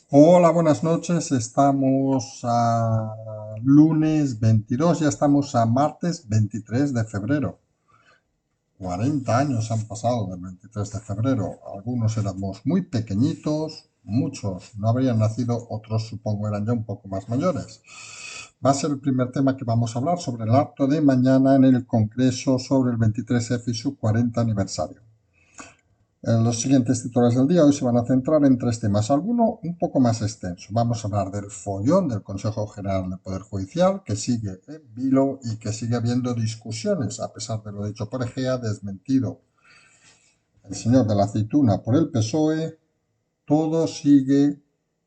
Hola, buenas noches. Estamos a lunes 22, ya estamos a martes 23 de febrero. 40 años han pasado del 23 de febrero. Algunos éramos muy pequeñitos, muchos no habrían nacido, otros supongo eran ya un poco más mayores. Va a ser el primer tema que vamos a hablar sobre el acto de mañana en el Congreso sobre el 23F y su 40 aniversario. Los siguientes titulares del día hoy se van a centrar en tres temas, alguno un poco más extenso. Vamos a hablar del follón del Consejo General del Poder Judicial, que sigue en vilo y que sigue habiendo discusiones, a pesar de lo dicho por Egea, desmentido el señor de la aceituna por el PSOE, todo sigue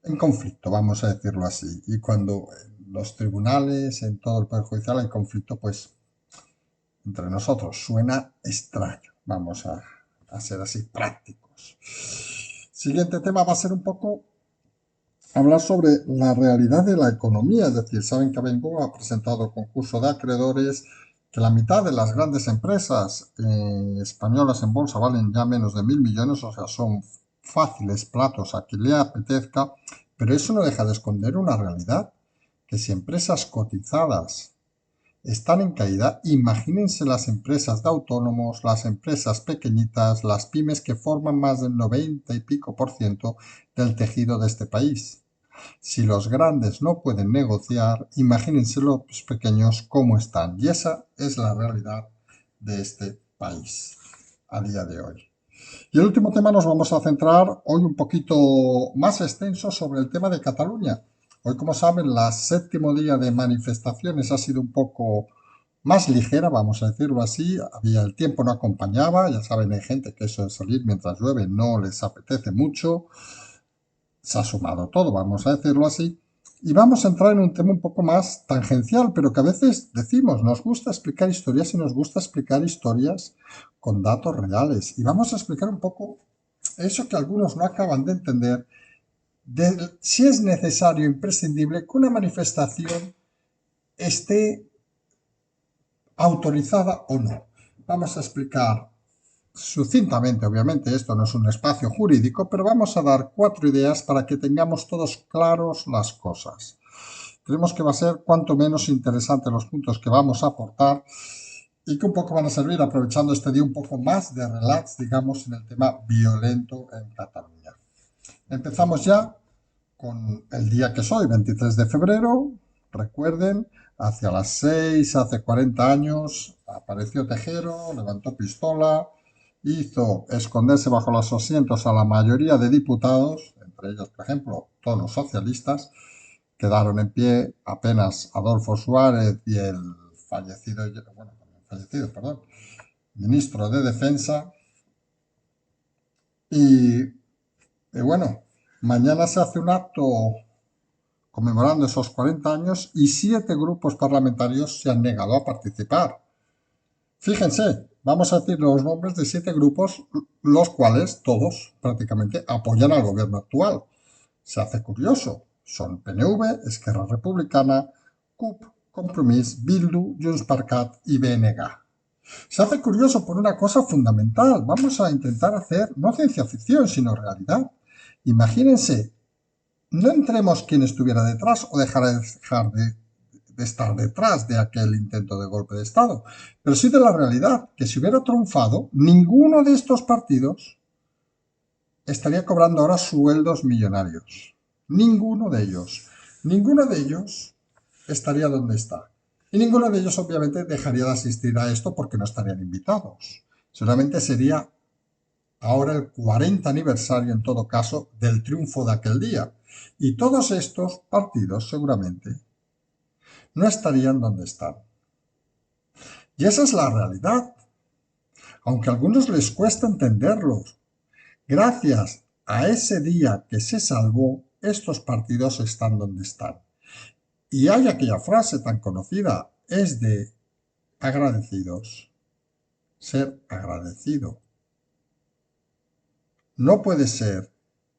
en conflicto, vamos a decirlo así. Y cuando en los tribunales, en todo el Poder Judicial hay conflicto, pues entre nosotros suena extraño. Vamos a ser así prácticos. Siguiente tema va a ser un poco hablar sobre la realidad de la economía, es decir, saben que Abengoa ha presentado el concurso de acreedores, que la mitad de las grandes empresas españolas en bolsa valen ya menos de 1.000 millones, o sea, son fáciles platos a quien le apetezca, pero eso no deja de esconder una realidad, que si empresas cotizadas están en caída, imagínense las empresas de autónomos, las empresas pequeñitas, las pymes que forman más del 90 y pico por ciento del tejido de este país. Si los grandes no pueden negociar, imagínense los pequeños cómo están. Y esa es la realidad de este país a día de hoy. Y el último tema nos vamos a centrar hoy un poquito más extenso sobre el tema de Cataluña. Hoy, como saben, la séptimo día de manifestaciones ha sido un poco más ligera, vamos a decirlo así. Había el tiempo no acompañaba, ya saben, hay gente que eso de salir mientras llueve no les apetece mucho. Se ha sumado todo, vamos a decirlo así. Y vamos a entrar en un tema un poco más tangencial, pero que a veces decimos, nos gusta explicar historias y nos gusta explicar historias con datos reales. Y vamos a explicar un poco eso que algunos no acaban de entender, de si es necesario, imprescindible, que una manifestación esté autorizada o no. Vamos a explicar sucintamente, obviamente esto no es un espacio jurídico, pero vamos a dar cuatro ideas para que tengamos todos claros las cosas. Creemos que va a ser cuanto menos interesante los puntos que vamos a aportar y que un poco van a servir aprovechando este día un poco más de relax, digamos, en el tema violento en Cataluña. Empezamos ya con el día que es hoy, 23 de febrero. Recuerden, hacia las 6, hace 40 años, apareció Tejero, levantó pistola, hizo esconderse bajo los asientos a la mayoría de diputados, entre ellos, por ejemplo, todos los socialistas. Quedaron en pie apenas Adolfo Suárez y el fallecido, bueno, fallecido, perdón, ministro de Defensa. Y bueno, mañana se hace un acto conmemorando esos 40 años y 7 grupos parlamentarios se han negado a participar. Fíjense, vamos a decir los nombres de 7 grupos, los cuales todos prácticamente apoyan al gobierno actual. Se hace curioso. Son PNV, Esquerra Republicana, CUP, Compromís, Bildu, Junts per Cat y BNG. Se hace curioso por una cosa fundamental. Vamos a intentar hacer no ciencia ficción, sino realidad. Imagínense, no entremos quién estuviera detrás o dejar de estar detrás de aquel intento de golpe de Estado, pero sí de la realidad, que si hubiera triunfado, ninguno de estos partidos estaría cobrando ahora sueldos millonarios. Ninguno de ellos. Ninguno de ellos estaría donde está. Y ninguno de ellos obviamente dejaría de asistir a esto porque no estarían invitados. Solamente sería ahora el 40 aniversario en todo caso del triunfo de aquel día. Y todos estos partidos seguramente no estarían donde están. Y esa es la realidad, aunque a algunos les cuesta entenderlo. Gracias a ese día que se salvó, estos partidos están donde están. Y hay aquella frase tan conocida, es de agradecidos, ser agradecido. No puede ser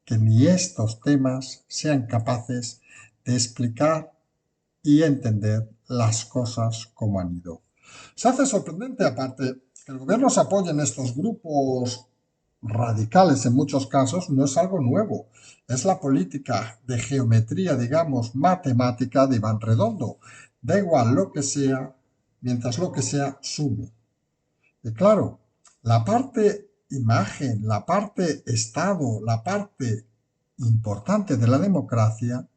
que ni estos temas sean capaces de explicar y entender las cosas como han ido. Se hace sorprendente, aparte, que el gobierno se apoye en estos grupos radicales en muchos casos, no es algo nuevo. Es la política de geometría, digamos, matemática de Iván Redondo. Da igual lo que sea, mientras lo que sea sume. Y claro, la parte imagen, la parte Estado, la parte importante de la democracia,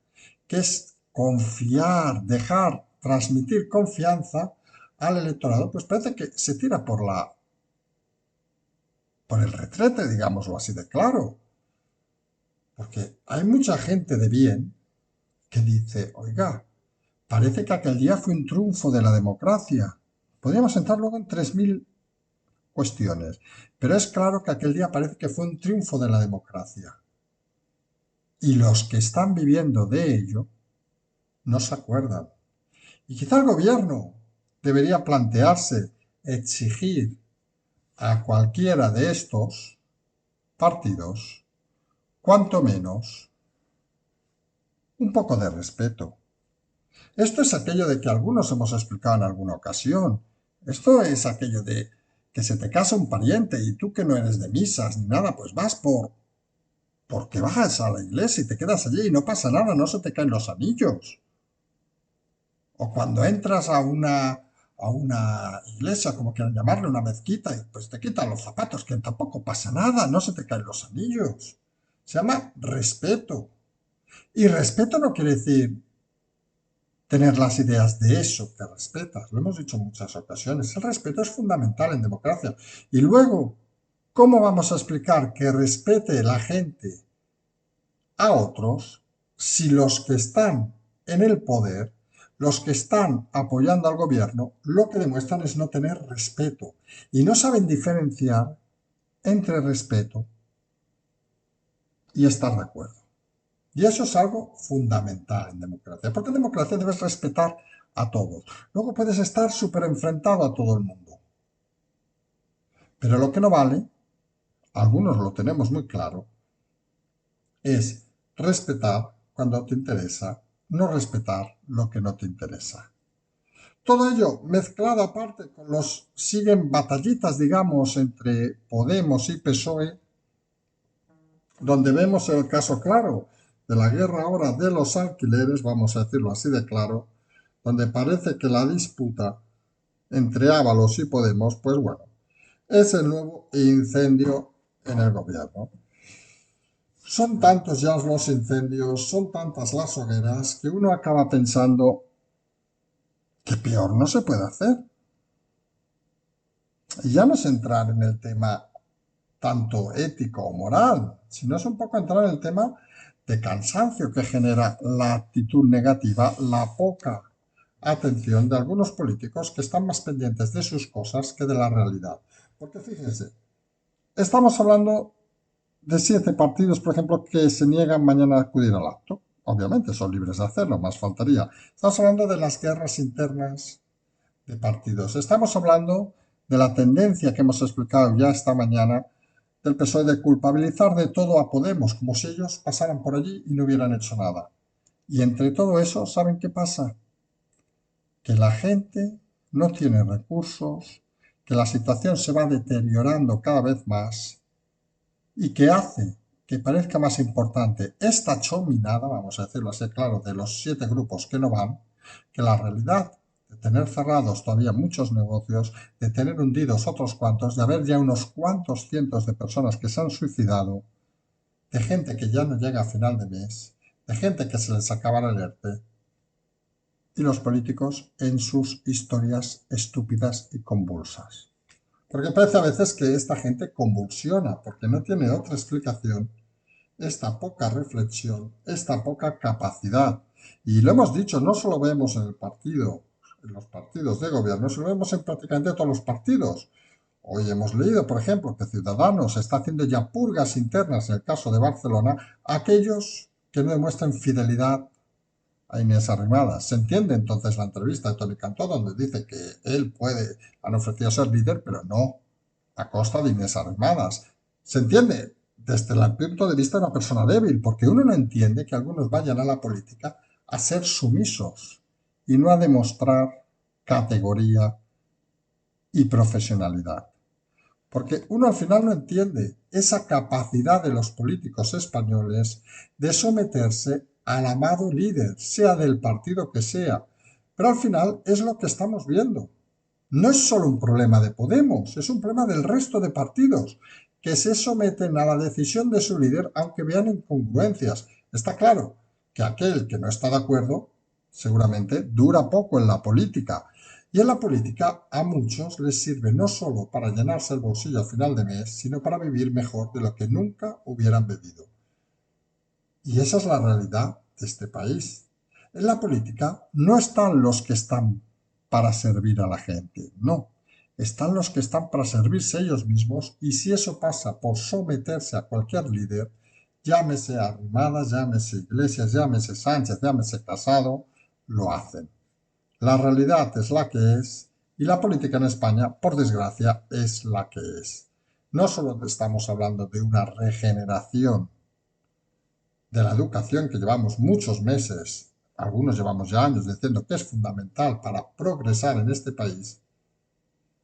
que es confiar, dejar, transmitir confianza al electorado, pues parece que se tira por el retrete, digámoslo así de claro. Porque hay mucha gente de bien que dice, oiga, parece que aquel día fue un triunfo de la democracia. Podríamos entrar luego en 3000 cuestiones, pero es claro que aquel día parece que fue un triunfo de la democracia. Y los que están viviendo de ello no se acuerdan. Y quizá el gobierno debería plantearse exigir a cualquiera de estos partidos, cuanto menos, un poco de respeto. Esto es aquello de que algunos hemos explicado en alguna ocasión. Esto es aquello de que se te casa un pariente y tú que no eres de misas ni nada, pues vas porque vas a la iglesia y te quedas allí y no pasa nada, no se te caen los anillos. O cuando entras a una iglesia, como quieran llamarle, una mezquita, y pues te quitan los zapatos, que tampoco pasa nada, no se te caen los anillos. Se llama respeto. Y respeto no quiere decir tener las ideas de eso que respetas. Lo hemos dicho en muchas ocasiones. El respeto es fundamental en democracia. Y luego, ¿cómo vamos a explicar que respete la gente a otros si los que están en el poder, los que están apoyando al gobierno, lo que demuestran es no tener respeto y no saben diferenciar entre respeto y estar de acuerdo? Y eso es algo fundamental en democracia, porque en democracia debes respetar a todos. Luego puedes estar súper enfrentado a todo el mundo. Pero lo que no vale, algunos lo tenemos muy claro, es respetar cuando te interesa, no respetar lo que no te interesa. Todo ello mezclado aparte con los siguen batallitas, digamos, entre Podemos y PSOE, donde vemos el caso claro de la guerra ahora de los alquileres, vamos a decirlo así de claro, donde parece que la disputa entre Ábalos y Podemos, pues bueno, es el nuevo incendio en el gobierno. Son tantos ya los incendios, son tantas las hogueras, que uno acaba pensando que peor no se puede hacer. Y ya no es entrar en el tema tanto ético o moral, sino es un poco entrar en el tema de cansancio que genera la actitud negativa, la poca atención de algunos políticos que están más pendientes de sus cosas que de la realidad. Porque fíjense, estamos hablando de 7 partidos, por ejemplo, que se niegan mañana a acudir al acto. Obviamente son libres de hacerlo, más faltaría. Estamos hablando de las guerras internas de partidos. Estamos hablando de la tendencia que hemos explicado ya esta mañana del PSOE de culpabilizar de todo a Podemos, como si ellos pasaran por allí y no hubieran hecho nada. Y entre todo eso, ¿saben qué pasa? Que la gente no tiene recursos, que la situación se va deteriorando cada vez más y que hace que parezca más importante esta chominada, vamos a decirlo así claro, de los 7 grupos que no van, que la realidad de tener cerrados todavía muchos negocios, de tener hundidos otros cuantos, de haber ya unos cuantos cientos de personas que se han suicidado, de gente que ya no llega a final de mes, de gente que se les acaba el ERTE, y los políticos en sus historias estúpidas y convulsas. Porque parece a veces que esta gente convulsiona, porque no tiene otra explicación esta poca reflexión, esta poca capacidad. Y lo hemos dicho, no solo vemos en el partido, en los partidos de gobierno, sino vemos en prácticamente todos los partidos. Hoy hemos leído, por ejemplo, que Ciudadanos está haciendo ya purgas internas en el caso de Barcelona a aquellos que no demuestren fidelidad a Inés Arrimadas. Se entiende entonces la entrevista de Toni Cantó, donde dice que él puede, han ofrecido ser líder, pero no a costa de Inés Arrimadas. Se entiende desde el punto de vista de una persona débil, porque uno no entiende que algunos vayan a la política a ser sumisos y no a demostrar categoría y profesionalidad. Porque uno al final no entiende esa capacidad de los políticos españoles de someterse al amado líder, sea del partido que sea. Pero al final es lo que estamos viendo. No es solo un problema de Podemos, es un problema del resto de partidos que se someten a la decisión de su líder aunque vean incongruencias. Está claro que aquel que no está de acuerdo seguramente dura poco en la política. Y en la política a muchos les sirve no solo para llenarse el bolsillo a final de mes, sino para vivir mejor de lo que nunca hubieran vivido. Y esa es la realidad de este país. En la política no están los que están para servir a la gente, no. Están los que están para servirse ellos mismos y si eso pasa por someterse a cualquier líder, llámese Arrimadas, llámese Iglesias, llámese Sánchez, llámese Casado, lo hacen. La realidad es la que es y la política en España, por desgracia, es la que es. No solo estamos hablando de una regeneración de la educación que llevamos muchos meses, algunos llevamos ya años diciendo que es fundamental para progresar en este país,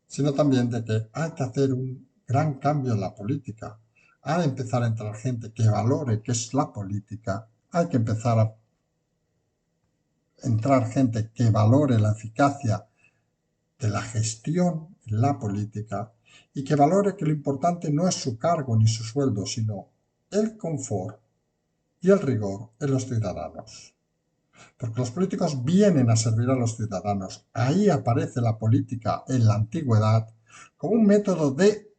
sino también de que hay que hacer un gran cambio en la política. Hay que empezar a entrar gente que valore qué es la política, hay que empezar a entrar gente que valore la eficacia de la gestión en la política y que valore que lo importante no es su cargo ni su sueldo, sino el confort y el rigor en los ciudadanos. Porque los políticos vienen a servir a los ciudadanos. Ahí aparece la política en la antigüedad como un método de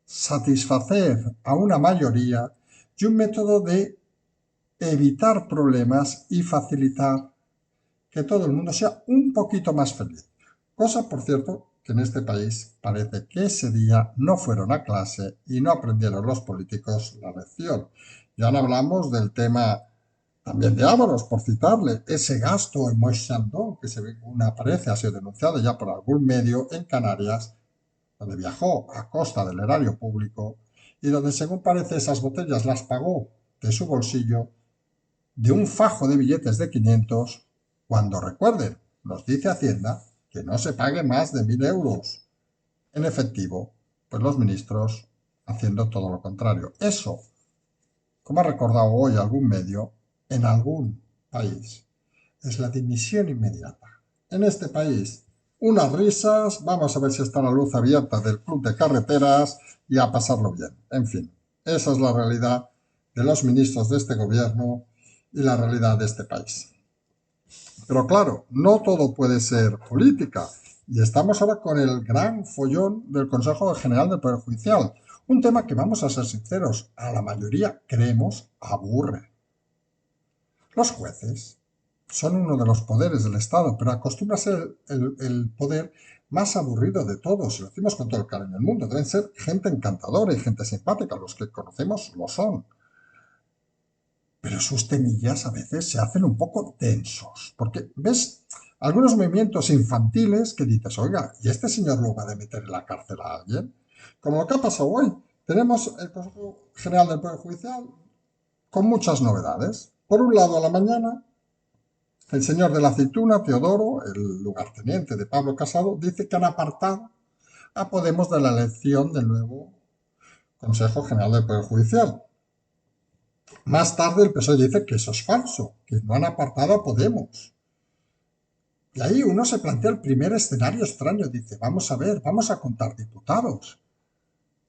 satisfacer a una mayoría y un método de evitar problemas y facilitar que todo el mundo sea un poquito más feliz. Cosa, por cierto, que en este país parece que ese día no fueron a clase y no aprendieron los políticos la lección. Ya no hablamos del tema también de Ábalos, por citarle, ese gasto en Moix Chandon, que se ve aparece, ha sido denunciado ya por algún medio en Canarias, donde viajó a costa del erario público y donde, según parece, esas botellas las pagó de su bolsillo de un fajo de billetes de 500, cuando recuerden, nos dice Hacienda que no se pague más de 1.000 euros en efectivo, pues los ministros haciendo todo lo contrario. Eso, como ha recordado hoy algún medio, en algún país, es la dimisión inmediata. En este país, unas risas, vamos a ver si está la luz abierta del club de carreteras y a pasarlo bien. En fin, esa es la realidad de los ministros de este gobierno y la realidad de este país. Pero claro, no todo puede ser política. Y estamos ahora con el gran follón del Consejo General del Poder Judicial. Un tema que, vamos a ser sinceros, a la mayoría creemos aburre. Los jueces son uno de los poderes del Estado, pero acostumbra a ser el poder más aburrido de todos. Y lo decimos con todo el cariño del mundo. Deben ser gente encantadora y gente simpática. Los que conocemos lo son. Pero sus temillas a veces se hacen un poco tensos, porque ves algunos movimientos infantiles que dices, oiga, ¿y este señor lo va a meter en la cárcel a alguien? Como lo que ha pasado hoy. Tenemos el Consejo General del Poder Judicial con muchas novedades. Por un lado, a la mañana, el señor de la aceituna, Teodoro, el lugarteniente de Pablo Casado, dice que han apartado a Podemos de la elección del nuevo Consejo General del Poder Judicial. Más tarde el PSOE dice que eso es falso, que no han apartado a Podemos. Y ahí uno se plantea el primer escenario extraño, dice, vamos a ver, vamos a contar diputados.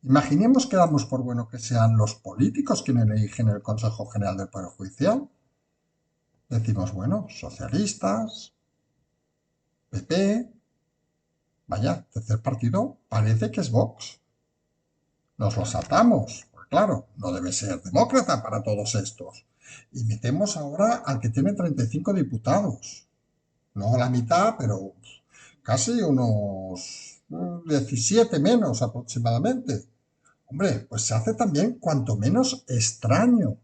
Imaginemos que damos por bueno que sean los políticos quienes eligen el Consejo General del Poder Judicial. Decimos, bueno, socialistas, PP, vaya, tercer partido, parece que es Vox. Nos los saltamos, pues claro, no debe ser demócrata para todos estos. Y metemos ahora al que tiene 35 diputados. No la mitad, pero casi unos 17 menos aproximadamente. Hombre, pues se hace también cuanto menos extraño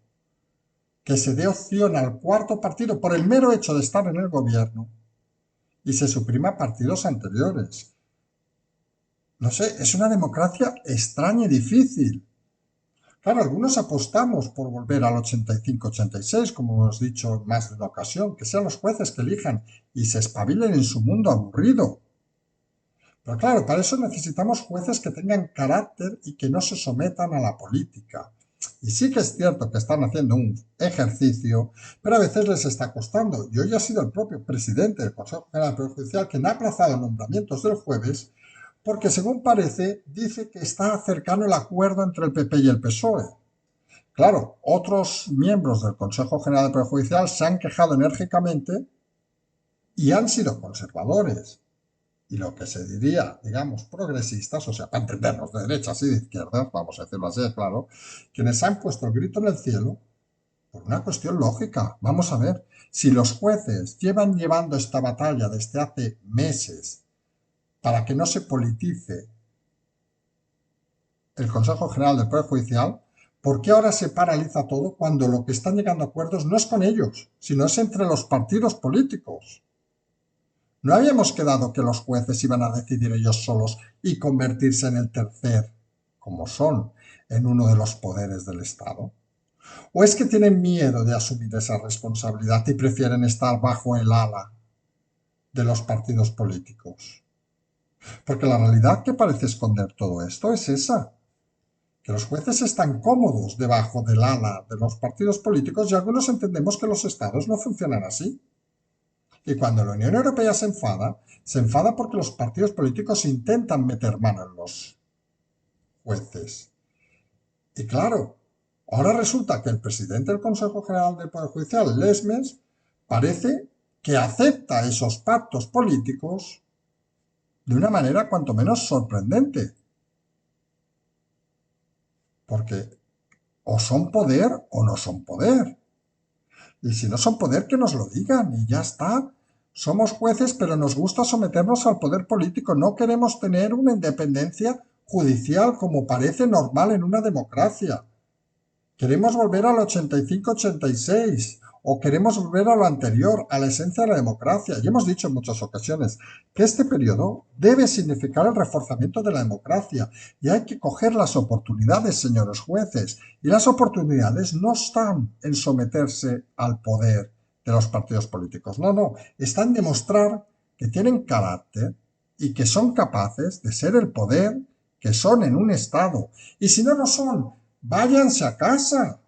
que se dé opción al cuarto partido por el mero hecho de estar en el gobierno y se suprima partidos anteriores. No sé, es una democracia extraña y difícil. Claro, algunos apostamos por volver al 85-86, como hemos dicho más de una ocasión, que sean los jueces que elijan y se espabilen en su mundo aburrido. Pero claro, para eso necesitamos jueces que tengan carácter y que no se sometan a la política. Y sí que es cierto que están haciendo un ejercicio, pero a veces les está costando. Y hoy ha sido el propio presidente del Consejo General del Poder Judicial quien ha aplazado nombramientos del jueves porque, según parece, dice que está cercano el acuerdo entre el PP y el PSOE. Claro, otros miembros del Consejo General del Poder Judicial se han quejado enérgicamente y han sido conservadores. Y lo que se diría, digamos, progresistas, o sea, para entendernos de derechas y de izquierdas, vamos a decirlo así, claro, quienes han puesto el grito en el cielo por una cuestión lógica. Vamos a ver, si los jueces llevan llevando esta batalla desde hace meses para que no se politice el Consejo General del Poder Judicial, ¿por qué ahora se paraliza todo cuando lo que están llegando a acuerdos no es con ellos, sino es entre los partidos políticos? ¿No habíamos quedado que los jueces iban a decidir ellos solos y convertirse en el tercer, como son, en uno de los poderes del Estado? ¿O es que tienen miedo de asumir esa responsabilidad y prefieren estar bajo el ala de los partidos políticos? Porque la realidad que parece esconder todo esto es esa, que los jueces están cómodos debajo del ala de los partidos políticos y algunos entendemos que los estados no funcionan así. Y cuando la Unión Europea se enfada porque los partidos políticos intentan meter mano en los jueces. Y claro, ahora resulta que el presidente del Consejo General del Poder Judicial, Lesmes, parece que acepta esos pactos políticos de una manera cuanto menos sorprendente. Porque o son poder o no son poder. Y si no son poder, que nos lo digan y ya está. Somos jueces, pero nos gusta someternos al poder político. No queremos tener una independencia judicial como parece normal en una democracia. Queremos volver al 85-86 o queremos volver a lo anterior, a la esencia de la democracia. Y hemos dicho en muchas ocasiones que este periodo debe significar el reforzamiento de la democracia y hay que coger las oportunidades, señores jueces. Y las oportunidades no están en someterse al poder de los partidos políticos. No, no, están en demostrar que tienen carácter y que son capaces de ser el poder que son en un Estado. Y si no lo son, váyanse a casa.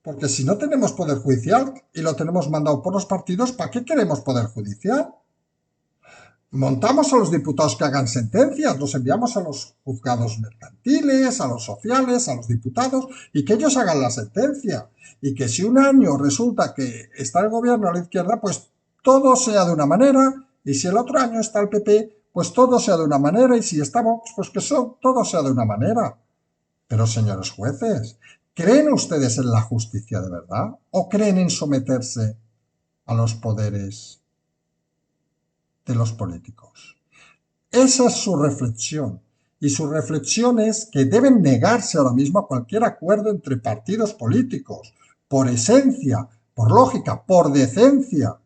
Porque si no tenemos poder judicial y lo tenemos mandado por los partidos, ¿para qué queremos poder judicial? Montamos a los diputados que hagan sentencias, los enviamos a los juzgados mercantiles, a los sociales, a los diputados, y que ellos hagan la sentencia. Y que si un año resulta que está el gobierno a la izquierda, pues todo sea de una manera, y si el otro año está el PP, pues todo sea de una manera, y si está Vox, pues que todo sea de una manera. Pero, señores jueces, ¿creen ustedes en la justicia de verdad o creen en someterse a los poderes de los políticos? Esa es su reflexión. Y su reflexión es que deben negarse ahora mismo a cualquier acuerdo entre partidos políticos, por esencia, por lógica, por decencia.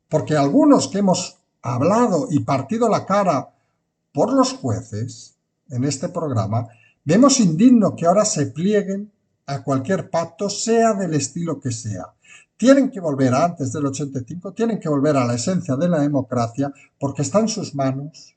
Porque algunos que hemos hablado y partido la cara por los jueces en este programa, vemos indigno que ahora se plieguen a cualquier pacto, sea del estilo que sea. Tienen que volver a antes del 85, tienen que volver a la esencia de la democracia, porque está en sus manos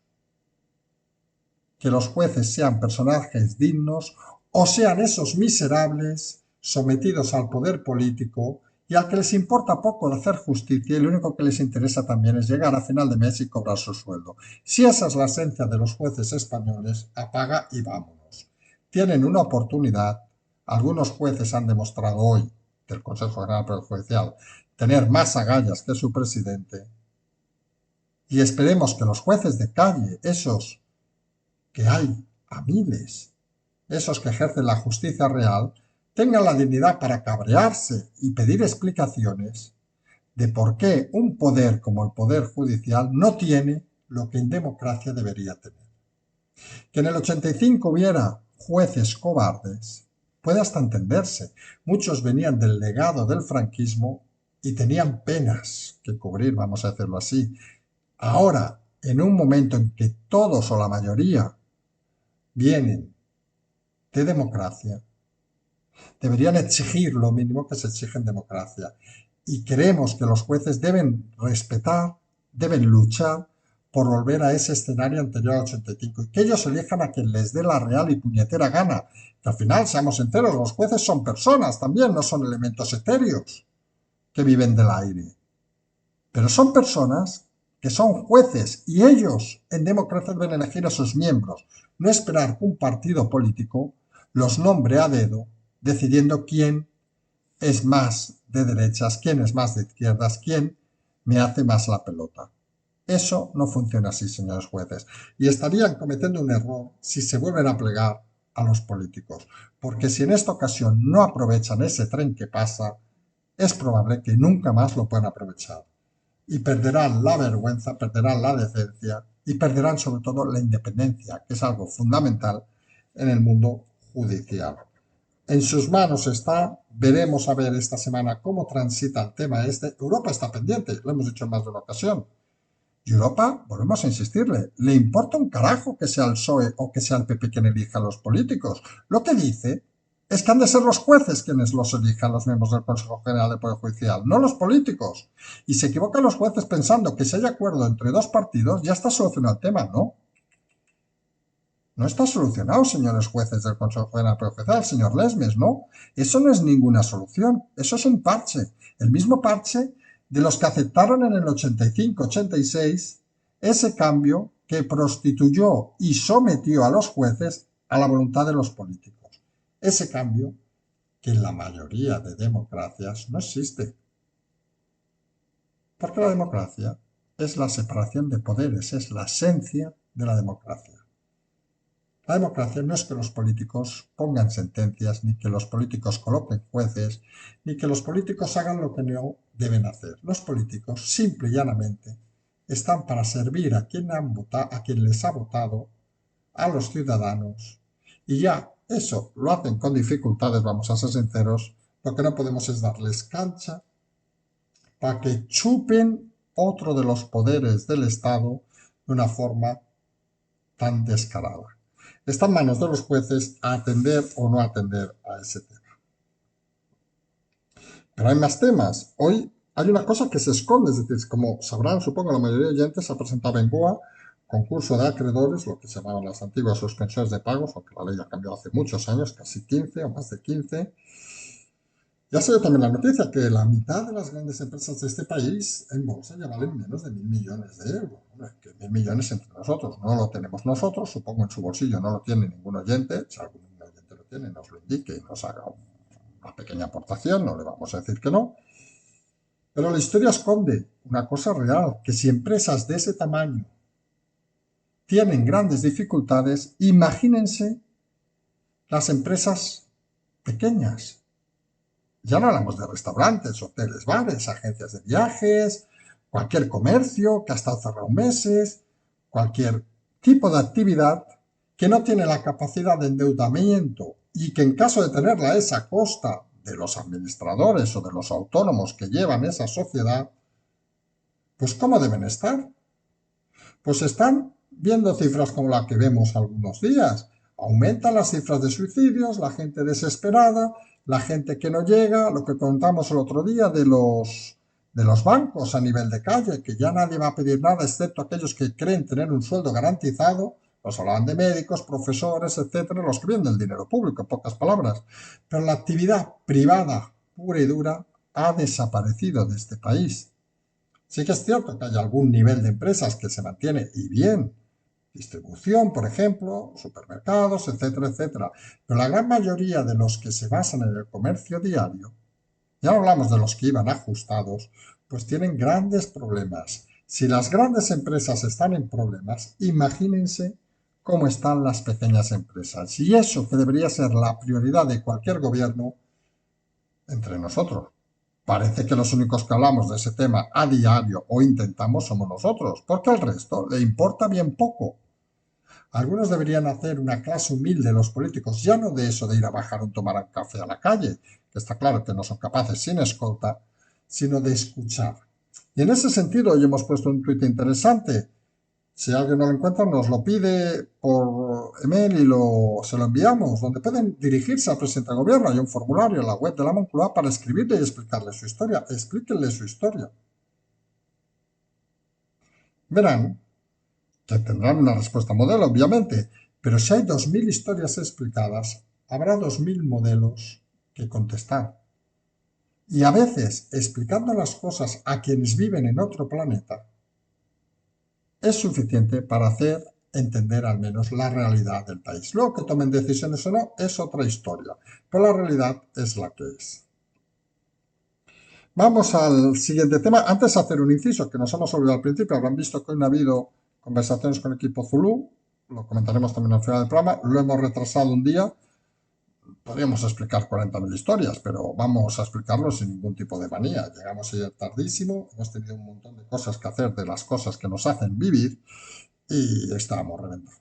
que los jueces sean personajes dignos o sean esos miserables sometidos al poder político y al que les importa poco hacer justicia y lo único que les interesa también es llegar a final de mes y cobrar su sueldo. Si esa es la esencia de los jueces españoles, apaga y vámonos. Tienen una oportunidad. Algunos jueces han demostrado hoy, del Consejo General del Poder Judicial, tener más agallas que su presidente. Y esperemos que los jueces de calle, esos que hay a miles, esos que ejercen la justicia real, tengan la dignidad para cabrearse y pedir explicaciones de por qué un poder como el Poder Judicial no tiene lo que en democracia debería tener. Que en el 85 hubiera jueces cobardes puede hasta entenderse. Muchos venían del legado del franquismo y tenían penas que cubrir, vamos a decirlo así. Ahora, en un momento en que todos o la mayoría vienen de democracia, deberían exigir lo mínimo que se exige en democracia. Y creemos que los jueces deben respetar, deben luchar por volver a ese escenario anterior al 85 y que ellos elijan a quien les dé la real y puñetera gana. Que al final, seamos enteros, los jueces son personas también, no son elementos etéreos que viven del aire. Pero son personas que son jueces y ellos en democracia deben elegir a sus miembros, no esperar que un partido político los nombre a dedo decidiendo quién es más de derechas, quién es más de izquierdas, quién me hace más la pelota. Eso no funciona así, señores jueces, y estarían cometiendo un error si se vuelven a plegar a los políticos, porque si en esta ocasión no aprovechan ese tren que pasa, es probable que nunca más lo puedan aprovechar. Y perderán la vergüenza, perderán la decencia y perderán sobre todo la independencia, que es algo fundamental en el mundo judicial. En sus manos está, veremos a ver esta semana cómo transita el tema este. Europa está pendiente, lo hemos dicho en más de una ocasión. Y Europa, volvemos a insistirle, le importa un carajo que sea el PSOE o que sea el PP quien elija a los políticos. Lo que dice es que han de ser los jueces quienes los elijan los miembros del Consejo General de Poder Judicial, no los políticos. Y se equivocan los jueces pensando que si hay acuerdo entre dos partidos ya está solucionado el tema, ¿no? No está solucionado, señores jueces del Consejo General de Poder Judicial, señor Lesmes, ¿no? Eso no es ninguna solución, eso es un parche. El mismo parche de los que aceptaron en el 85-86 ese cambio que prostituyó y sometió a los jueces a la voluntad de los políticos. Ese cambio que en la mayoría de democracias no existe. Porque la democracia es la separación de poderes, es la esencia de la democracia. La democracia no es que los políticos pongan sentencias, ni que los políticos coloquen jueces, ni que los políticos hagan lo que no deben hacer. Los políticos, simple y llanamente, están para servir a quien les ha votado, a los ciudadanos, y ya eso lo hacen con dificultades, vamos a ser sinceros, lo que no podemos es darles cancha para que chupen otro de los poderes del Estado de una forma tan descarada. Está en manos de los jueces a atender o no atender a ese tema. Pero hay más temas. Hoy hay una cosa que se esconde, es decir, como sabrán, supongo, la mayoría de oyentes, se ha presentado en Goa concurso de acreedores, lo que se llamaban las antiguas suspensiones de pagos, aunque la ley ha cambiado hace muchos años, casi 15 o más de 15. Ya se dio también la noticia que la mitad de las grandes empresas de este país en bolsa ya valen menos de 1.000 millones de euros. Que 1.000 millones entre nosotros, no lo tenemos nosotros, supongo en su bolsillo no lo tiene ningún oyente, si algún oyente lo tiene nos lo indique y nos haga una pequeña aportación, no le vamos a decir que no. Pero la historia esconde una cosa real, que si empresas de ese tamaño tienen grandes dificultades, imagínense las empresas pequeñas. Ya no hablamos de restaurantes, hoteles, bares, agencias de viajes, cualquier comercio que ha estado cerrado meses, cualquier tipo de actividad que no tiene la capacidad de endeudamiento y que en caso de tenerla es a costa de los administradores o de los autónomos que llevan esa sociedad, pues ¿cómo deben estar? Pues están viendo cifras como la que vemos algunos días. Aumentan las cifras de suicidios, la gente desesperada, la gente que no llega, lo que contamos el otro día de los bancos a nivel de calle, que ya nadie va a pedir nada excepto aquellos que creen tener un sueldo garantizado, nos hablaban de médicos, profesores, etcétera, los que viven del dinero público, en pocas palabras. Pero la actividad privada pura y dura ha desaparecido de este país. Sí que es cierto que hay algún nivel de empresas que se mantiene y bien, distribución, por ejemplo, supermercados, etcétera, etcétera. Pero la gran mayoría de los que se basan en el comercio diario, ya no hablamos de los que iban ajustados, pues tienen grandes problemas. Si las grandes empresas están en problemas, imagínense cómo están las pequeñas empresas. Y eso que debería ser la prioridad de cualquier gobierno, entre nosotros. Parece que los únicos que hablamos de ese tema a diario o intentamos somos nosotros, porque al resto le importa bien poco. Algunos deberían hacer una clase humilde los políticos, ya no de eso de ir a bajar un tomar un café a la calle, que está claro que no son capaces sin escolta, sino de escuchar. Y en ese sentido hoy hemos puesto un tuit interesante. Si alguien no lo encuentra, nos lo pide por email y se lo enviamos, donde pueden dirigirse al presidente del gobierno. Hay un formulario en la web de la Moncloa para escribirle y explicarle su historia. Explíquenle su historia. Verán que tendrán una respuesta modelo, obviamente, pero si hay 2000 historias explicadas, habrá 2000 modelos que contestar. Y a veces, explicando las cosas a quienes viven en otro planeta, es suficiente para hacer entender al menos la realidad del país. Luego que tomen decisiones o no es otra historia, pero la realidad es la que es. Vamos al siguiente tema. Antes de hacer un inciso que nos hemos olvidado al principio, habrán visto que hoy no ha habido conversaciones con el equipo Zulu, lo comentaremos también al final del programa, lo hemos retrasado un día. Podríamos explicar 40.000 historias, pero vamos a explicarlo sin ningún tipo de manía. Llegamos ayer tardísimo, hemos tenido un montón de cosas que hacer, de las cosas que nos hacen vivir, y estábamos reventados.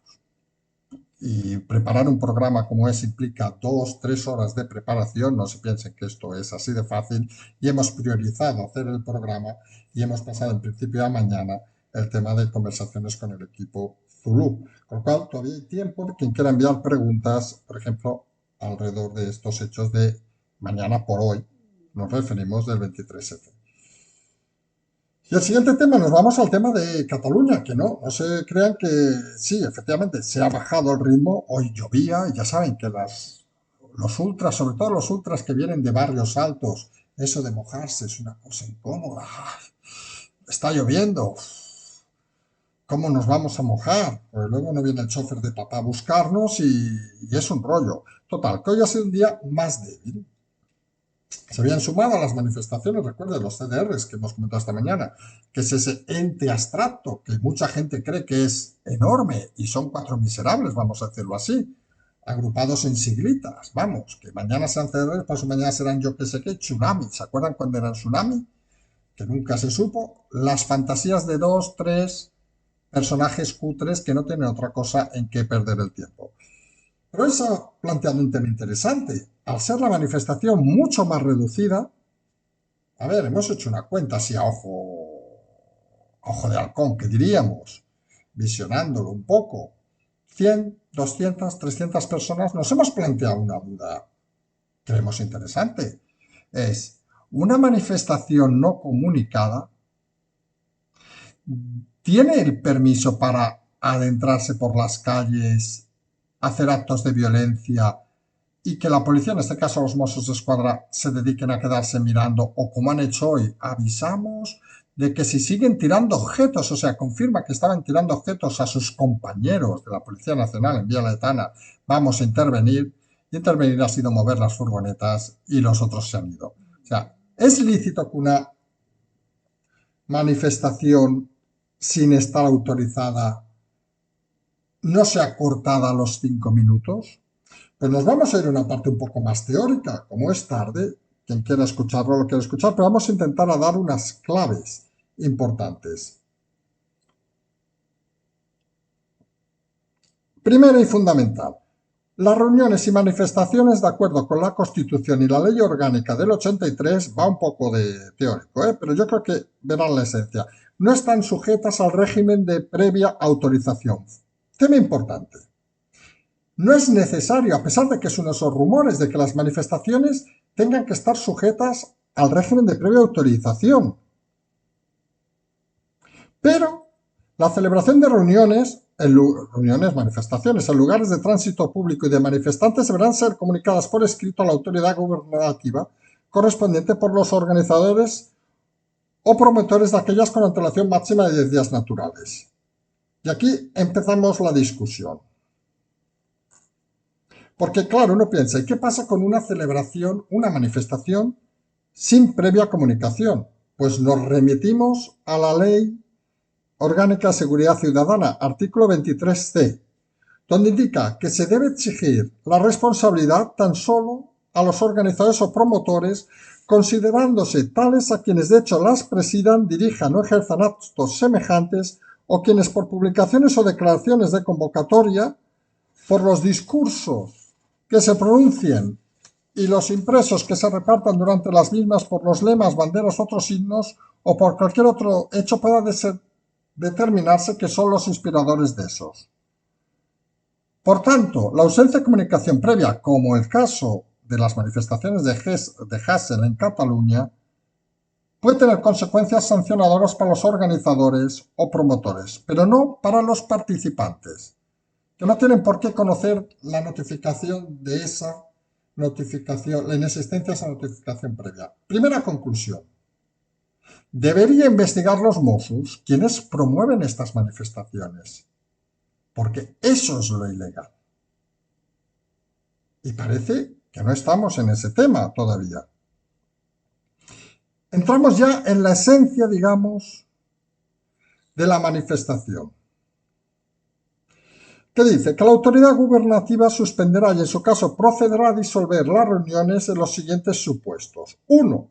Y preparar un programa como ese implica 2-3 horas de preparación, no se piensen que esto es así de fácil, y hemos priorizado hacer el programa y hemos pasado en principio a mañana el tema de conversaciones con el equipo Zulu, con lo cual todavía hay tiempo de quien quiera enviar preguntas, por ejemplo, alrededor de estos hechos de mañana por hoy, nos referimos del 23F. Y el siguiente tema, nos vamos al tema de Cataluña, que no se crean que sí, efectivamente, se ha bajado el ritmo, hoy llovía, y ya saben que los ultras, sobre todo los ultras que vienen de barrios altos, eso de mojarse es una cosa incómoda. Está lloviendo, ¿cómo nos vamos a mojar? Pues luego no viene el chofer de papá a buscarnos y es un rollo. Total, que hoy ha sido un día más débil. Se habían sumado a las manifestaciones, recuerden, los CDRs que hemos comentado esta mañana, que es ese ente abstracto que mucha gente cree que es enorme y son 4 miserables, vamos a decirlo así, agrupados en siglitas, vamos, que mañana serán CDRs, paso mañana serán yo que sé qué, tsunami, ¿se acuerdan cuando eran tsunami? Que nunca se supo, las fantasías de 2, 3 personajes cutres que no tienen otra cosa en que perder el tiempo. Pero él se ha planteado un tema interesante. Al ser la manifestación mucho más reducida, a ver, hemos hecho una cuenta así a ojo de halcón, que diríamos, visionándolo un poco. 100, 200, 300 personas, nos hemos planteado una duda que vemos interesante. Es, ¿una manifestación no comunicada tiene el permiso para adentrarse por las calles, hacer actos de violencia y que la policía, en este caso los Mossos de Escuadra, se dediquen a quedarse mirando o como han hecho hoy, avisamos de que si siguen tirando objetos, o sea, confirma que estaban tirando objetos a sus compañeros de la Policía Nacional en Vía Letana, vamos a intervenir, y intervenir ha sido mover las furgonetas y los otros se han ido. O sea, ¿es lícito que una manifestación sin estar autorizada no sea cortada a los 5 minutos? Pues nos vamos a ir a una parte un poco más teórica, como es tarde, quien quiera escucharlo lo quiere escuchar, pero vamos a intentar a dar unas claves importantes. Primera y fundamental, las reuniones y manifestaciones, de acuerdo con la Constitución y la Ley Orgánica del 83, va un poco de teórico, pero yo creo que verán la esencia, no están sujetas al régimen de previa autorización. Tema importante. No es necesario, a pesar de que son esos rumores de que las manifestaciones tengan que estar sujetas al régimen de previa autorización. Pero la celebración de reuniones, manifestaciones, en lugares de tránsito público y de manifestantes deberán ser comunicadas por escrito a la autoridad gubernativa correspondiente por los organizadores o promotores de aquellas con antelación máxima de 10 días naturales. Y aquí empezamos la discusión. Porque claro, uno piensa, ¿y qué pasa con una celebración, una manifestación sin previa comunicación? Pues nos remitimos a la Ley Orgánica de Seguridad Ciudadana, artículo 23c, donde indica que se debe exigir la responsabilidad tan solo a los organizadores o promotores, considerándose tales a quienes de hecho las presidan, dirijan o ejerzan actos semejantes, o quienes por publicaciones o declaraciones de convocatoria, por los discursos que se pronuncien y los impresos que se repartan durante las mismas, por los lemas, banderas, otros signos o por cualquier otro hecho pueda determinarse que son los inspiradores de esos. Por tanto, la ausencia de comunicación previa, como el caso de las manifestaciones de Hassel en Cataluña, puede tener consecuencias sancionadoras para los organizadores o promotores, pero no para los participantes, que no tienen por qué conocer la notificación de esa notificación, la inexistencia de esa notificación previa. Primera conclusión. Debería investigar los Mossos quienes promueven estas manifestaciones, porque eso es lo ilegal. Y parece que no estamos en ese tema todavía. Entramos ya en la esencia, digamos, de la manifestación. ¿Qué dice? Que la autoridad gubernativa suspenderá y en su caso procederá a disolver las reuniones en los siguientes supuestos. 1.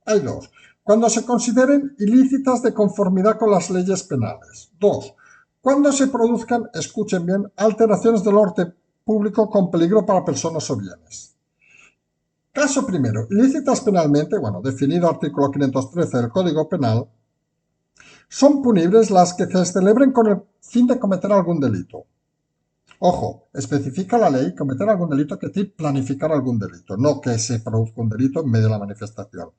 Hay 2. Cuando se consideren ilícitas de conformidad con las leyes penales. 2. Cuando se produzcan, escuchen bien, alteraciones del orden público con peligro para personas o bienes. Caso primero, ilícitas penalmente, definido artículo 513 del Código Penal, son punibles las que se celebren con el fin de cometer algún delito. Ojo, especifica la ley cometer algún delito que decir planificar algún delito, no que se produzca un delito en medio de la manifestación.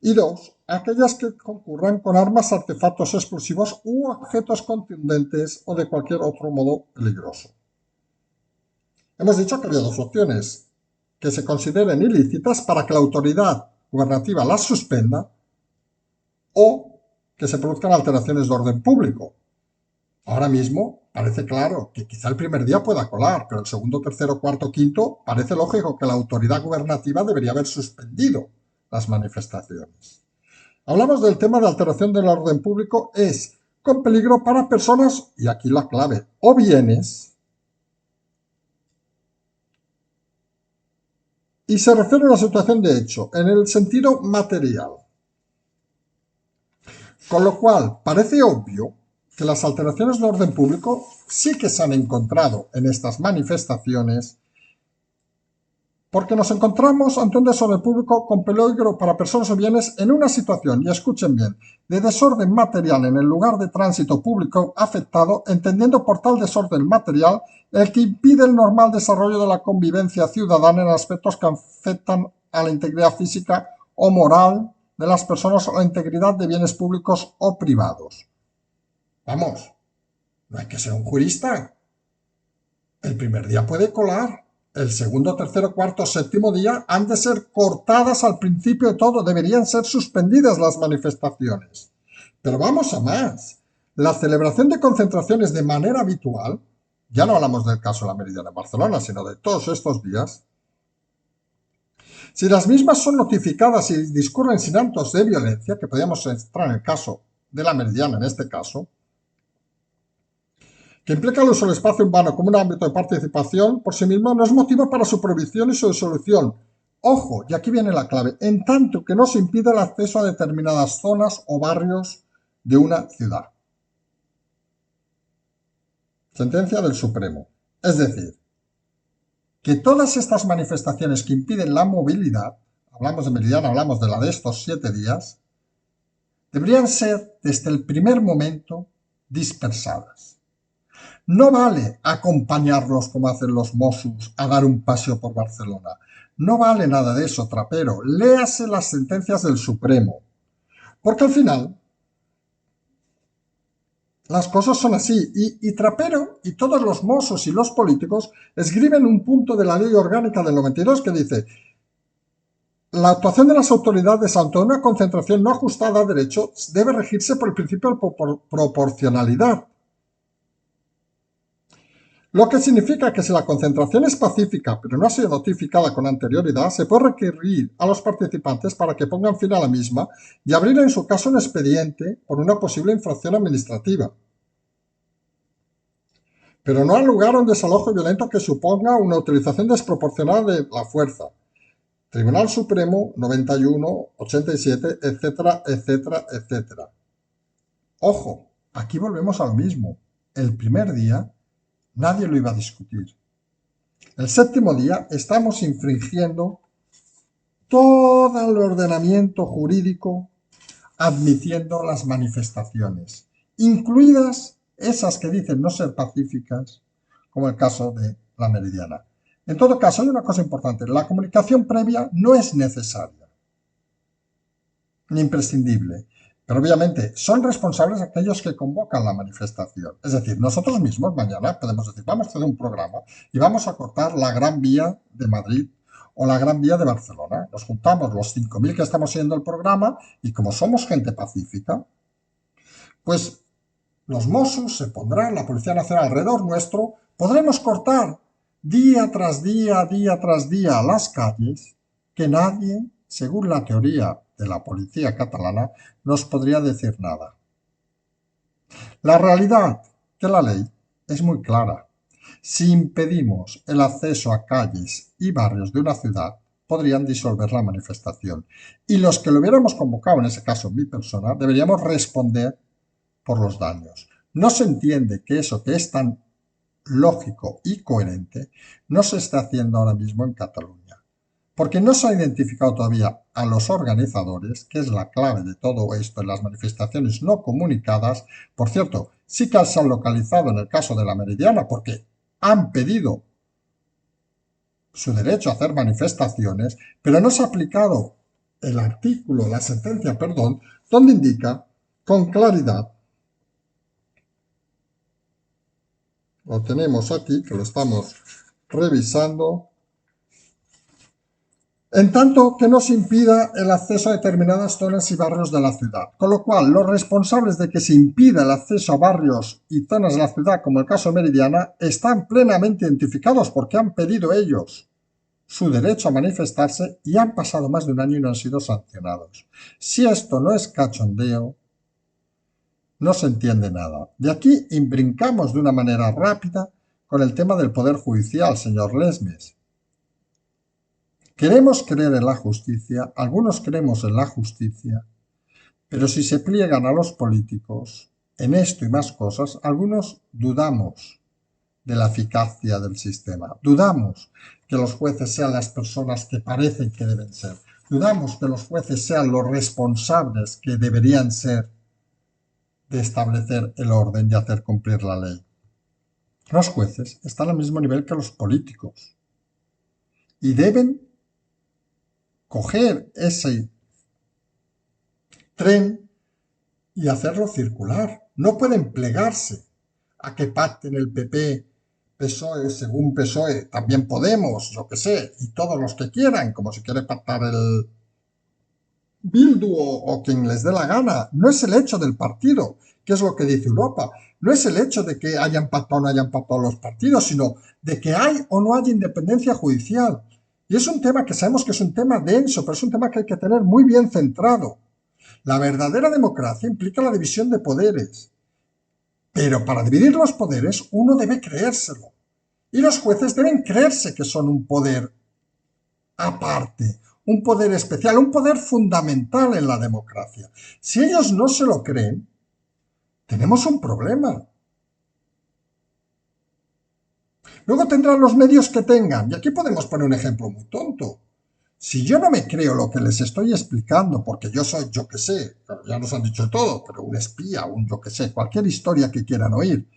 Y 2, aquellas que concurran con armas, artefactos explosivos u objetos contundentes o de cualquier otro modo peligroso. Hemos dicho que había 2 opciones, que se consideren ilícitas para que la autoridad gubernativa las suspenda o que se produzcan alteraciones de orden público. Ahora mismo parece claro que quizá el primer día pueda colar, pero el segundo, tercero, cuarto, quinto, parece lógico que la autoridad gubernativa debería haber suspendido las manifestaciones. Hablamos del tema de alteración del orden público, es con peligro para personas, y aquí la clave, o bienes, y se refiere a una situación de hecho, en el sentido material. Con lo cual, parece obvio que las alteraciones de orden público sí que se han encontrado en estas manifestaciones, porque nos encontramos ante un desorden público con peligro para personas o bienes en una situación, y escuchen bien, de desorden material en el lugar de tránsito público afectado, entendiendo por tal desorden material el que impide el normal desarrollo de la convivencia ciudadana en aspectos que afectan a la integridad física o moral de las personas o la integridad de bienes públicos o privados. Vamos, no hay que ser un jurista. El primer día puede colar. El segundo, tercero, cuarto, séptimo día han de ser cortadas al principio de todo. Deberían ser suspendidas las manifestaciones. Pero vamos a más. La celebración de concentraciones de manera habitual, ya no hablamos del caso de la Meridiana en Barcelona, sino de todos estos días, si las mismas son notificadas y discurren sin actos de violencia, que podríamos entrar en el caso de la Meridiana en este caso, que implica el uso del espacio urbano como un ámbito de participación por sí mismo, no es motivo para su prohibición y su disolución. Ojo, y aquí viene la clave, en tanto que no se impide el acceso a determinadas zonas o barrios de una ciudad. Sentencia del Supremo. Es decir, que todas estas manifestaciones que impiden la movilidad, hablamos de Meridiana, hablamos de la de estos 7 días, deberían ser desde el primer momento dispersadas. No vale acompañarlos como hacen los Mossos a dar un paseo por Barcelona. No vale nada de eso, trapero. Léase las sentencias del Supremo. Porque al final las cosas son así. Y Trapero y todos los Mossos y los políticos escriben un punto de la Ley Orgánica del 92 que dice: la actuación de las autoridades ante una concentración no ajustada a derecho debe regirse por el principio de proporcionalidad. Lo que significa que si la concentración es pacífica pero no ha sido notificada con anterioridad, se puede requerir a los participantes para que pongan fin a la misma y abrir en su caso un expediente por una posible infracción administrativa. Pero no al lugar a un desalojo violento que suponga una utilización desproporcionada de la fuerza. Tribunal Supremo 91, 87, etcétera, etcétera, etcétera. Ojo, aquí volvemos a lo mismo. El primer día nadie lo iba a discutir. El séptimo día estamos infringiendo todo el ordenamiento jurídico admitiendo las manifestaciones, incluidas esas que dicen no ser pacíficas, como el caso de la Meridiana. En todo caso, hay una cosa importante, la comunicación previa no es necesaria. imprescindible. Pero obviamente son responsables aquellos que convocan la manifestación. Es decir, nosotros mismos mañana podemos decir, vamos a hacer un programa y vamos a cortar la Gran Vía de Madrid o la Gran Vía de Barcelona. Nos juntamos los 5.000 que estamos siguiendo el programa y como somos gente pacífica, pues los Mossos se pondrán, la Policía Nacional alrededor nuestro, podremos cortar día tras día, día tras día las calles que nadie, según la teoría de la policía catalana, nos podría decir nada. La realidad de la ley es muy clara. Si impedimos el acceso a calles y barrios de una ciudad, podrían disolver la manifestación. Y los que lo hubiéramos convocado, en ese caso mi persona, deberíamos responder por los daños. No se entiende que eso que es tan lógico y coherente no se está haciendo ahora mismo en Cataluña. Porque no se ha identificado todavía a los organizadores, que es la clave de todo esto en las manifestaciones no comunicadas. Por cierto, sí que se han localizado en el caso de la Meridiana, porque han pedido su derecho a hacer manifestaciones, pero no se ha aplicado el artículo, la sentencia, perdón, donde indica con claridad, lo tenemos aquí, que lo estamos revisando, en tanto que no se impida el acceso a determinadas zonas y barrios de la ciudad. Con lo cual, los responsables de que se impida el acceso a barrios y zonas de la ciudad, como el caso Meridiana, están plenamente identificados porque han pedido ellos su derecho a manifestarse y han pasado más de un año y no han sido sancionados. Si esto no es cachondeo, no se entiende nada. De aquí brincamos de una manera rápida con el tema del Poder Judicial, señor Lesmes. Queremos creer en la justicia, algunos creemos en la justicia, pero si se pliegan a los políticos en esto y más cosas, algunos dudamos de la eficacia del sistema. Dudamos que los jueces sean las personas que parecen que deben ser. Dudamos que los jueces sean los responsables que deberían ser de establecer el orden y hacer cumplir la ley. Los jueces están al mismo nivel que los políticos y deben coger ese tren y hacerlo circular. No pueden plegarse a que pacten el PP, PSOE, según PSOE, también Podemos, yo que sé, y todos los que quieran, como si quiere pactar el Bildu o quien les dé la gana. No es el hecho del partido, que es lo que dice Europa. No es el hecho de que hayan pactado o no hayan pactado los partidos, sino de que hay o no hay independencia judicial. Y es un tema que sabemos que es un tema denso, pero es un tema que hay que tener muy bien centrado. La verdadera democracia implica la división de poderes. Pero para dividir los poderes uno debe creérselo. Y los jueces deben creerse que son un poder aparte, un poder especial, un poder fundamental en la democracia. Si ellos no se lo creen, tenemos un problema. Luego tendrán los medios que tengan. Y aquí podemos poner un ejemplo muy tonto. Si yo no me creo lo que les estoy explicando, porque yo soy, yo que sé, ya nos han dicho todo, pero un espía, un yo que sé, cualquier historia que quieran oír,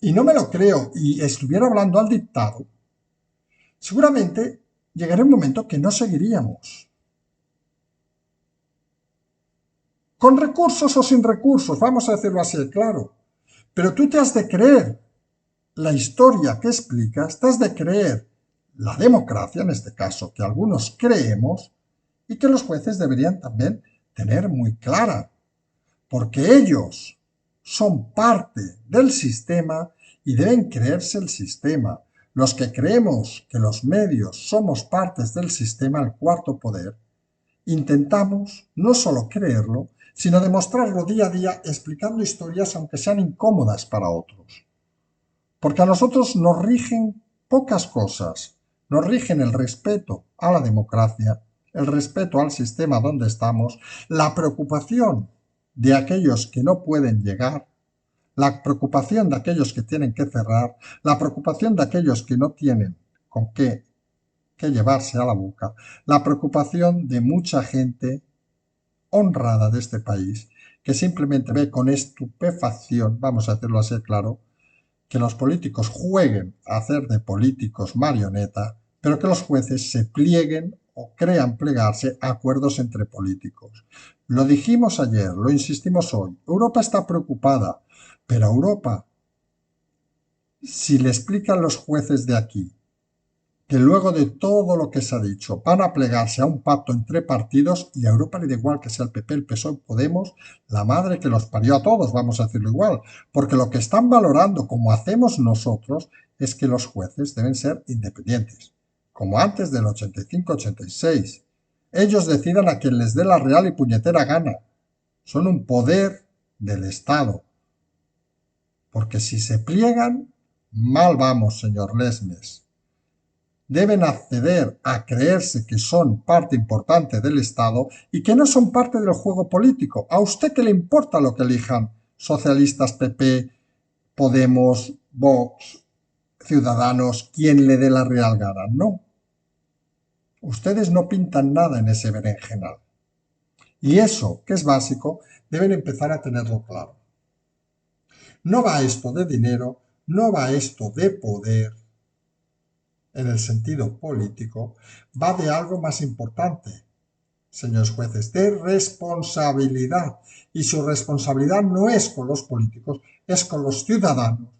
y no me lo creo y estuviera hablando al dictado, seguramente llegaría un momento que no seguiríamos. Con recursos o sin recursos, vamos a decirlo así de claro. Pero tú te has de creer la historia que explicas, te has de creer la democracia, en este caso, que algunos creemos, y que los jueces deberían también tener muy clara, porque ellos son parte del sistema y deben creerse el sistema. Los que creemos que los medios somos partes del sistema, el cuarto poder, intentamos no solo creerlo, sino demostrarlo día a día explicando historias aunque sean incómodas para otros. Porque a nosotros nos rigen pocas cosas. Nos rigen el respeto a la democracia, el respeto al sistema donde estamos, la preocupación de aquellos que no pueden llegar, la preocupación de aquellos que tienen que cerrar, la preocupación de aquellos que no tienen con qué llevarse a la boca, la preocupación de mucha gente honrada de este país que simplemente ve con estupefacción, vamos a decirlo así claro, que los políticos jueguen a hacer de políticos marioneta, pero que los jueces se plieguen o crean plegarse a acuerdos entre políticos. Lo dijimos ayer, lo insistimos hoy. Europa está preocupada, pero a Europa, si le explican los jueces de aquí que luego de todo lo que se ha dicho van a plegarse a un pacto entre partidos y a Europa le da igual que sea el PP, el PSOE, Podemos, la madre que los parió a todos, vamos a decirlo igual, porque lo que están valorando, como hacemos nosotros, es que los jueces deben ser independientes, como antes del 85-86. Ellos decidan a quien les dé la real y puñetera gana. Son un poder del Estado. Porque si se pliegan, mal vamos, señor Lesmes. Deben acceder a creerse que son parte importante del Estado y que no son parte del juego político. ¿A usted qué le importa lo que elijan socialistas, PP, Podemos, Vox, Ciudadanos, quien le dé la real gana? No. Ustedes no pintan nada en ese berenjenal. Y eso, que es básico, deben empezar a tenerlo claro. No va esto de dinero, no va esto de poder, en el sentido político, va de algo más importante, señores jueces, de responsabilidad. Y su responsabilidad no es con los políticos, es con los ciudadanos,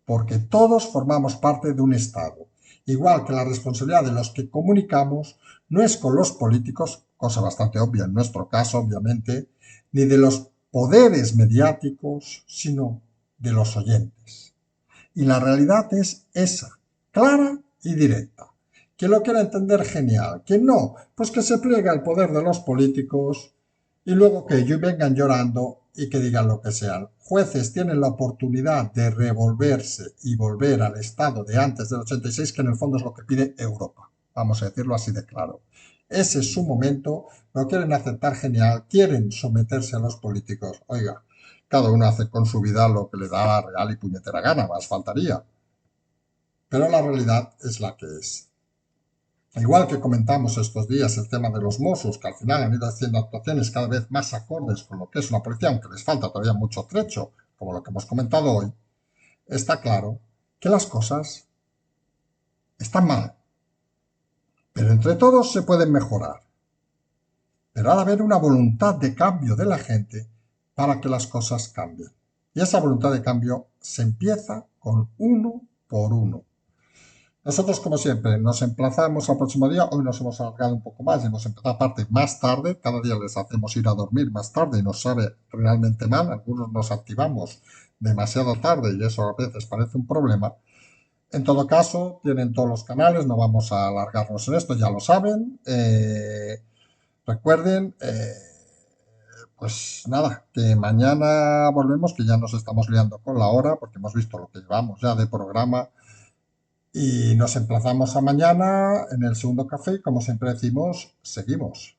porque todos formamos parte de un Estado. Igual que la responsabilidad de los que comunicamos no es con los políticos, cosa bastante obvia en nuestro caso, obviamente, ni de los poderes mediáticos, sino de los oyentes. Y la realidad es esa, clara y directa. Quien lo quiera entender, genial. Quien no, pues que se pliegue al poder de los políticos y luego que ellos vengan llorando y que digan lo que sean. Jueces tienen la oportunidad de revolverse y volver al estado de antes del 86, que en el fondo es lo que pide Europa. Vamos a decirlo así de claro. Ese es su momento, lo quieren aceptar, genial, quieren someterse a los políticos. Oiga, cada uno hace con su vida lo que le da la real y puñetera gana, más faltaría. Pero la realidad es la que es. Igual que comentamos estos días el tema de los Mossos, que al final han ido haciendo actuaciones cada vez más acordes con lo que es una policía, aunque les falta todavía mucho trecho, como lo que hemos comentado hoy, está claro que las cosas están mal. Pero entre todos se pueden mejorar. Pero ha de haber una voluntad de cambio de la gente para que las cosas cambien. Y esa voluntad de cambio se empieza con uno por uno. Nosotros, como siempre, nos emplazamos al próximo día. Hoy nos hemos alargado un poco más y hemos empezado aparte más tarde. Cada día les hacemos ir a dormir más tarde y nos sabe realmente mal. Algunos nos activamos demasiado tarde y eso a veces parece un problema. En todo caso, tienen todos los canales, no vamos a alargarnos en esto, ya lo saben. Recuerden, pues nada, que mañana volvemos, que ya nos estamos liando con la hora, porque hemos visto lo que llevamos ya de programa. Y nos emplazamos a mañana en el segundo café y como siempre decimos, seguimos.